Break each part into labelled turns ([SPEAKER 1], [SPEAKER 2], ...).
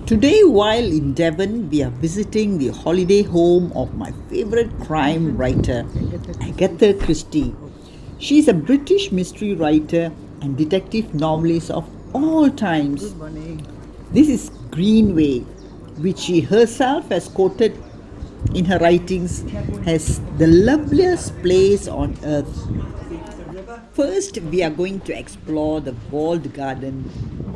[SPEAKER 1] Today, while in Devon, we are visiting the holiday home of my favorite crime writer, Agatha Christie. She is a British mystery writer and detective novelist of all times. This is Greenway, which she herself has quoted in her writings as the loveliest place on earth. First, we are going to explore the walled garden,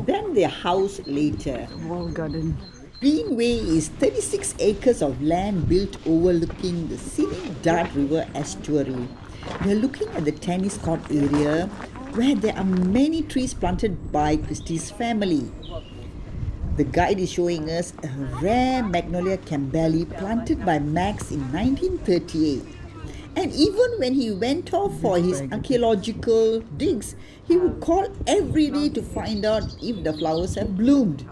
[SPEAKER 1] then their house later.
[SPEAKER 2] Wall garden.
[SPEAKER 1] Greenway is 36 acres of land built overlooking the scenic Dart River estuary. We are looking at the tennis court area where there are many trees planted by Christie's family. The guide is showing us a rare Magnolia Campbelli planted by Max in 1938. And even when he went off for his archaeological digs, he would call every day to find out if the flowers have bloomed.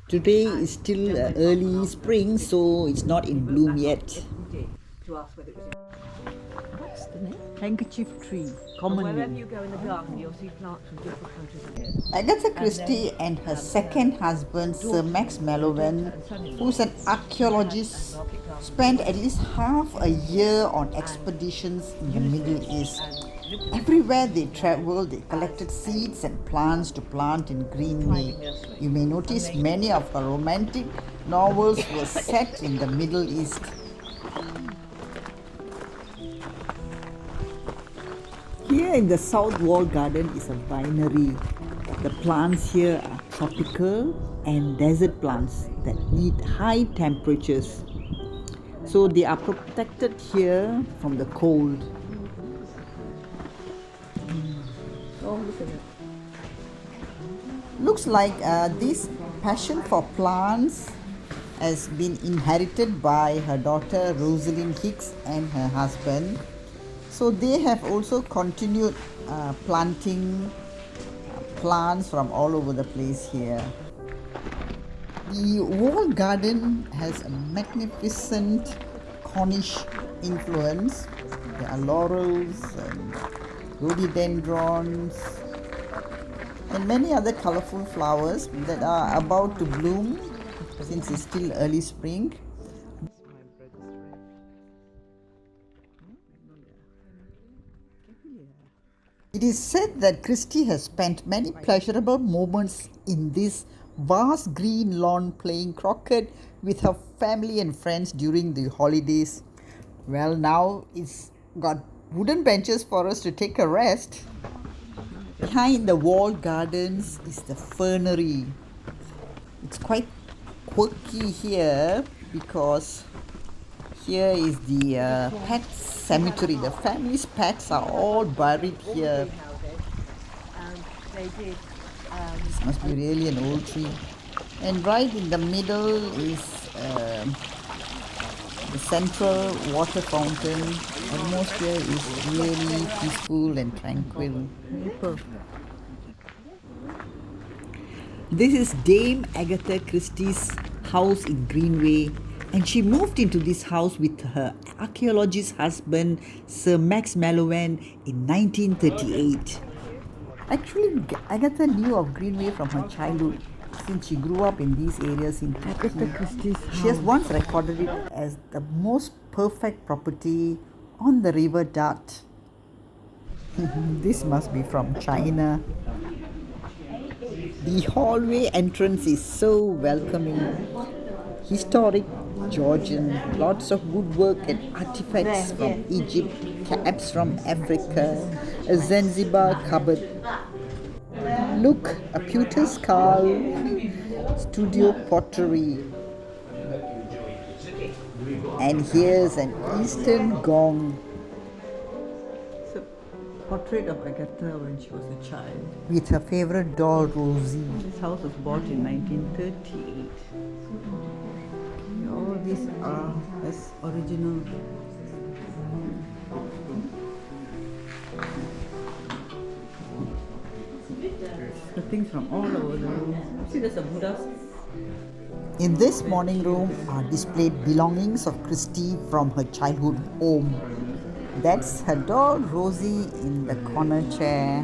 [SPEAKER 1] Today is still early spring, so it's not in bloom yet.
[SPEAKER 2] What's the name? Handkerchief tree. Common
[SPEAKER 3] Wherever
[SPEAKER 2] name.
[SPEAKER 3] you go in the garden, you'll see plants from different countries.
[SPEAKER 1] Agatha Christie and her second husband, Sir Max Mallowan, who's an archaeologist, spent at least half a year on expeditions in the Middle East. Everywhere they traveled, they collected seeds and plants to plant in Greenway. You may notice many of her romantic novels were set in the Middle East. Here in the South Wall Garden is a winery. The plants here are tropical and desert plants that need high temperatures. So they are protected here from the cold.
[SPEAKER 2] Oh, look at that.
[SPEAKER 1] Looks like this passion for plants has been inherited by her daughter Rosalind Hicks and her husband. So they have also continued planting plants from all over the place here. The wall garden has a magnificent Cornish influence. There are laurels and rhododendrons and many other colorful flowers that are about to bloom since it's still early spring. It is said that Christie has spent many pleasurable moments in this vast green lawn playing croquet with her family and friends during the holidays. Well, now it's got wooden benches for us to take a rest. Behind the walled gardens is the fernery. It's quite quirky here because here is the pet cemetery. The family's pets are all buried here. This must be really an old tree. And right in the middle is the central water fountain. Atmosphere is really peaceful and tranquil. This is Dame Agatha Christie's house in Greenway, and she moved into this house with her archaeologist husband Sir Max Mallowan in 1938. Actually, Agatha knew of Greenway from her childhood since she grew up in these areas in
[SPEAKER 2] Agatha
[SPEAKER 1] Turkey.
[SPEAKER 2] Christie's
[SPEAKER 1] She has
[SPEAKER 2] house.
[SPEAKER 1] once recorded it as the most perfect property on the river Dart. This must be from China. The hallway entrance is so welcoming. Historic Georgian, lots of woodwork and artifacts from Egypt, caps from Africa, a Zanzibar cupboard. Look, a pewter skull, studio pottery. And here's an Eastern gong
[SPEAKER 2] It's a portrait of Agatha when she was a child.
[SPEAKER 1] with her favorite doll Rosie.
[SPEAKER 2] This house was bought in 1938. All these are as original. The things from all over the room. See, there's a Buddha.
[SPEAKER 1] In this morning room are displayed belongings of Christie from her childhood home. That's her doll Rosie in the corner chair.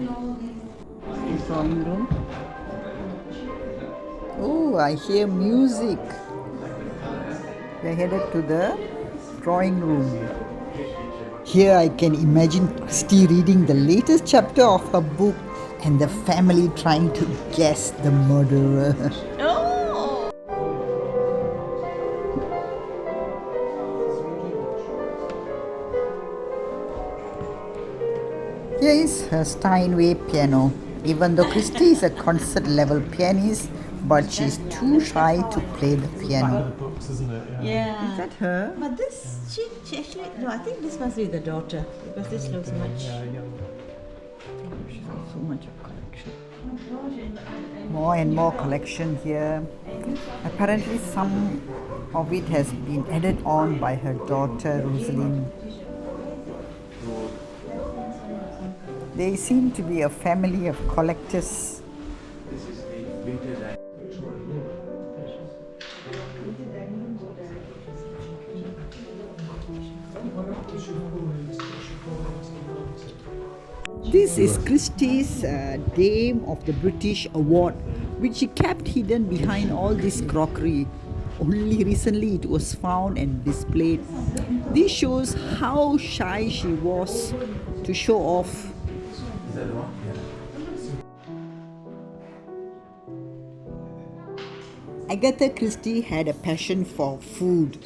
[SPEAKER 2] Drawing room.
[SPEAKER 1] Oh, I hear music. We are headed to the drawing room. Here I can imagine Christie reading the latest chapter of her book and the family trying to guess the murderer. Here is her Steinway piano. Even though Christie is a concert level pianist, but she's too shy to play the piano.
[SPEAKER 4] Books, isn't it?
[SPEAKER 2] Yeah.
[SPEAKER 1] Is that her?
[SPEAKER 2] But this, she actually, no, I think this must be the daughter because this looks much.
[SPEAKER 4] Yeah, young.
[SPEAKER 2] She's got so much of collection.
[SPEAKER 1] More and more collection here. Apparently some of it has been added on by her daughter Rosalind. They seem to be a family of collectors. This is Christie's Dame of the British Award, which she kept hidden behind all this crockery. Only recently it was found and displayed. This shows how shy she was to show off. Agatha Christie had a passion for food.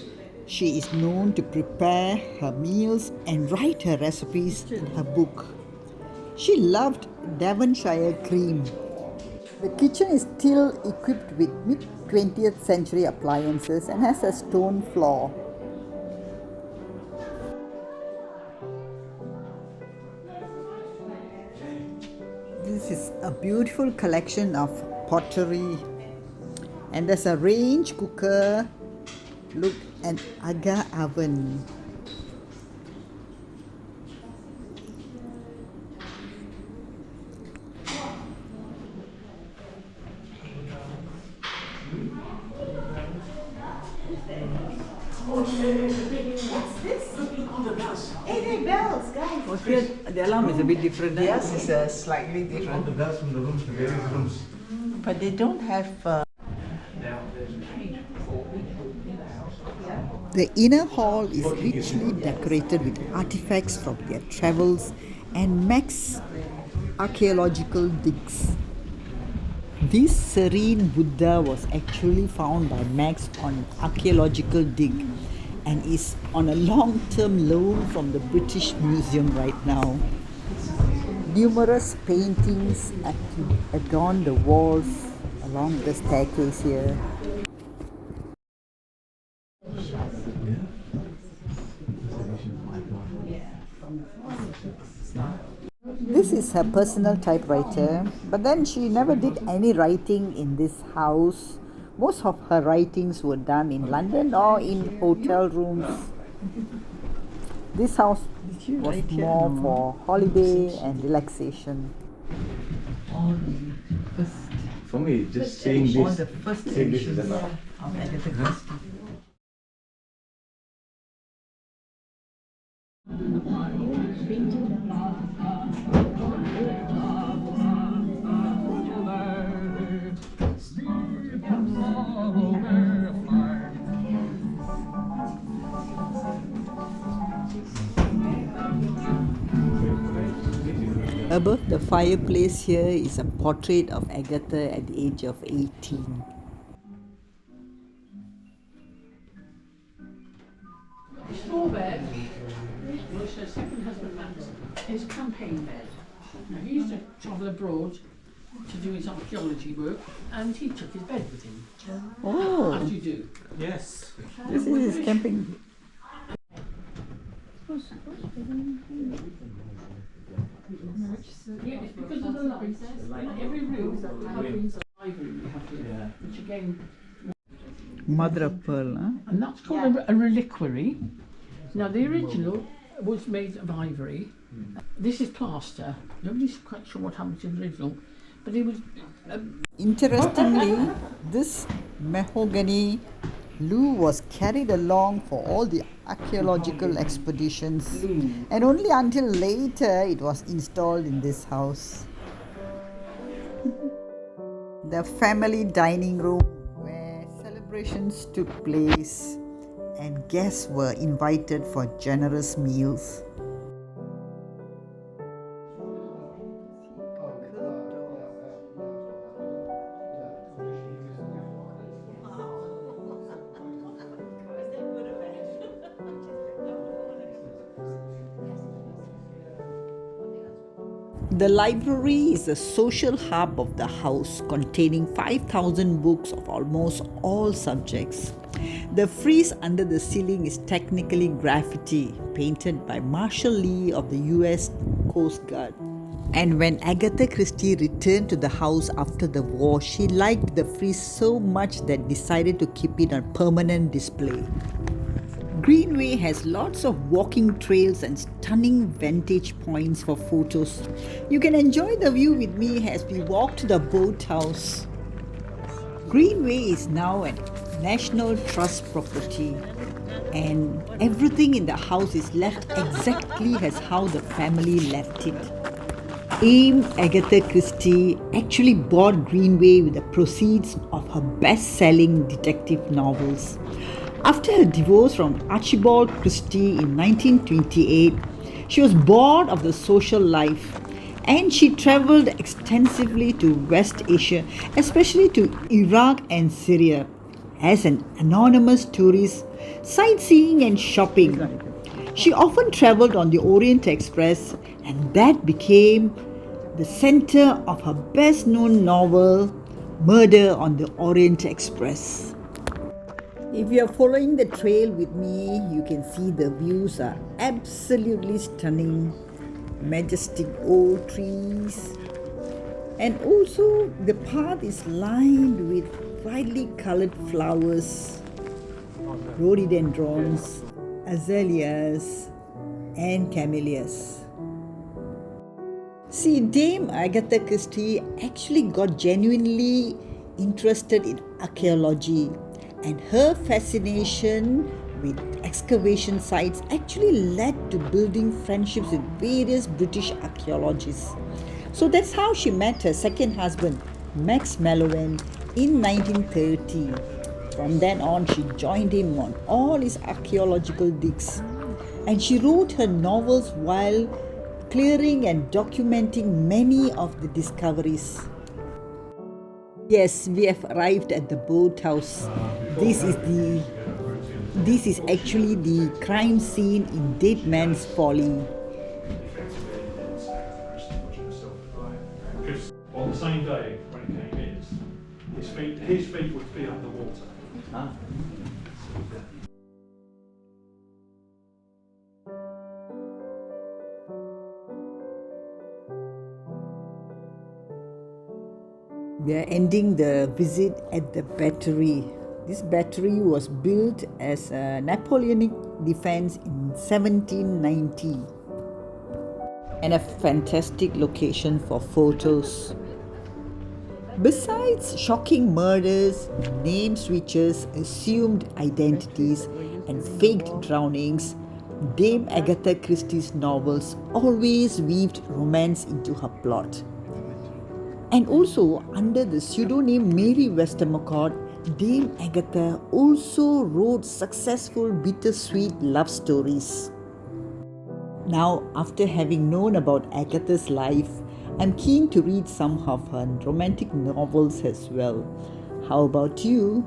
[SPEAKER 1] She is known to prepare her meals and write her recipes in her book. She loved Devonshire cream. The kitchen is still equipped with mid-20th century appliances and has a stone floor. This is a beautiful collection of pottery. And there's a range cooker. Look, an agar oven.
[SPEAKER 2] Oh, here the alarm is a bit different.
[SPEAKER 5] Yes, it's slightly different.
[SPEAKER 4] The bells from the rooms, the various rooms.
[SPEAKER 5] But they don't have.
[SPEAKER 1] The inner hall is richly decorated with artifacts from their travels and Mac's archaeological digs. This serene Buddha was actually found by Max on an archaeological dig and is on a long-term loan from the British Museum right now. Numerous paintings adorn the walls along the staircase here. This is her personal typewriter, but then she never did any writing in this house. Most of her writings were done in London or in hotel rooms. This house was more for holiday and relaxation.
[SPEAKER 4] For me, just saying this,
[SPEAKER 2] the first
[SPEAKER 4] saying this is
[SPEAKER 2] edition
[SPEAKER 4] enough.
[SPEAKER 2] of Agatha Christie.
[SPEAKER 1] Above the fireplace here is a portrait of Agatha at the age of 18.
[SPEAKER 6] Straw bed was her second husband Max, his campaign bed. Now, he used to travel abroad to do his archaeology work, and he took his bed with him.
[SPEAKER 1] Oh,
[SPEAKER 6] As you do.
[SPEAKER 4] Yes.
[SPEAKER 1] this is his camping.
[SPEAKER 6] Yeah, it's because of the lights. In every room has ivory we have here,
[SPEAKER 4] Yeah.
[SPEAKER 6] which again,
[SPEAKER 1] Mother of pearl, huh?
[SPEAKER 6] and that's called a reliquary. Now the original was made of ivory. This is plaster. Nobody's quite sure what happened to the original, but it was.
[SPEAKER 1] Interestingly, this mahogany loo was carried along for all the archaeological expeditions, and only until later it was installed in this house. the family dining room where celebrations took place and guests were invited for generous meals. The library is the social hub of the house, containing 5,000 books of almost all subjects. The frieze under the ceiling is technically graffiti, painted by Marshall Lee of the US Coast Guard. And when Agatha Christie returned to the house after the war, she liked the frieze so much that decided to keep it on permanent display. Greenway has lots of walking trails and stunning vantage points for photos. You can enjoy the view with me as we walk to the boathouse. Greenway is now a National Trust property, and everything in the house is left exactly as how the family left it. Agatha Christie actually bought Greenway with the proceeds of her best-selling detective novels. After her divorce from Archibald Christie in 1928, she was bored of the social life and she traveled extensively to West Asia, especially to Iraq and Syria, as an anonymous tourist, sightseeing and shopping. She often traveled on the Orient Express, and that became the center of her best-known novel, Murder on the Orient Express. If you are following the trail with me, you can see the views are absolutely stunning. Majestic old trees, and also the path is lined with brightly colored flowers, rhododendrons, azaleas, and camellias. See, Dame Agatha Christie actually got genuinely interested in archaeology, and her fascination with excavation sites actually led to building friendships with various British archaeologists. So that's how she met her second husband, Max Mallowan, in 1930. From then on, she joined him on all his archaeological digs, and she wrote her novels while clearing and documenting many of the discoveries. Yes, we have arrived at the boathouse. This is actually the crime scene in Dead Man's Folly.
[SPEAKER 4] On the same day when it came in, his feet would be underwater.
[SPEAKER 1] We are ending the visit at the battery. This battery was built as a Napoleonic defense in 1790 and a fantastic location for photos. Besides shocking murders, name switches, assumed identities, and faked drownings, Dame Agatha Christie's novels always weaved romance into her plot. And also, under the pseudonym Mary Westermacott, Dame Agatha also wrote successful bittersweet love stories. Now, after having known about Agatha's life, I'm keen to read some of her romantic novels as well. How about you?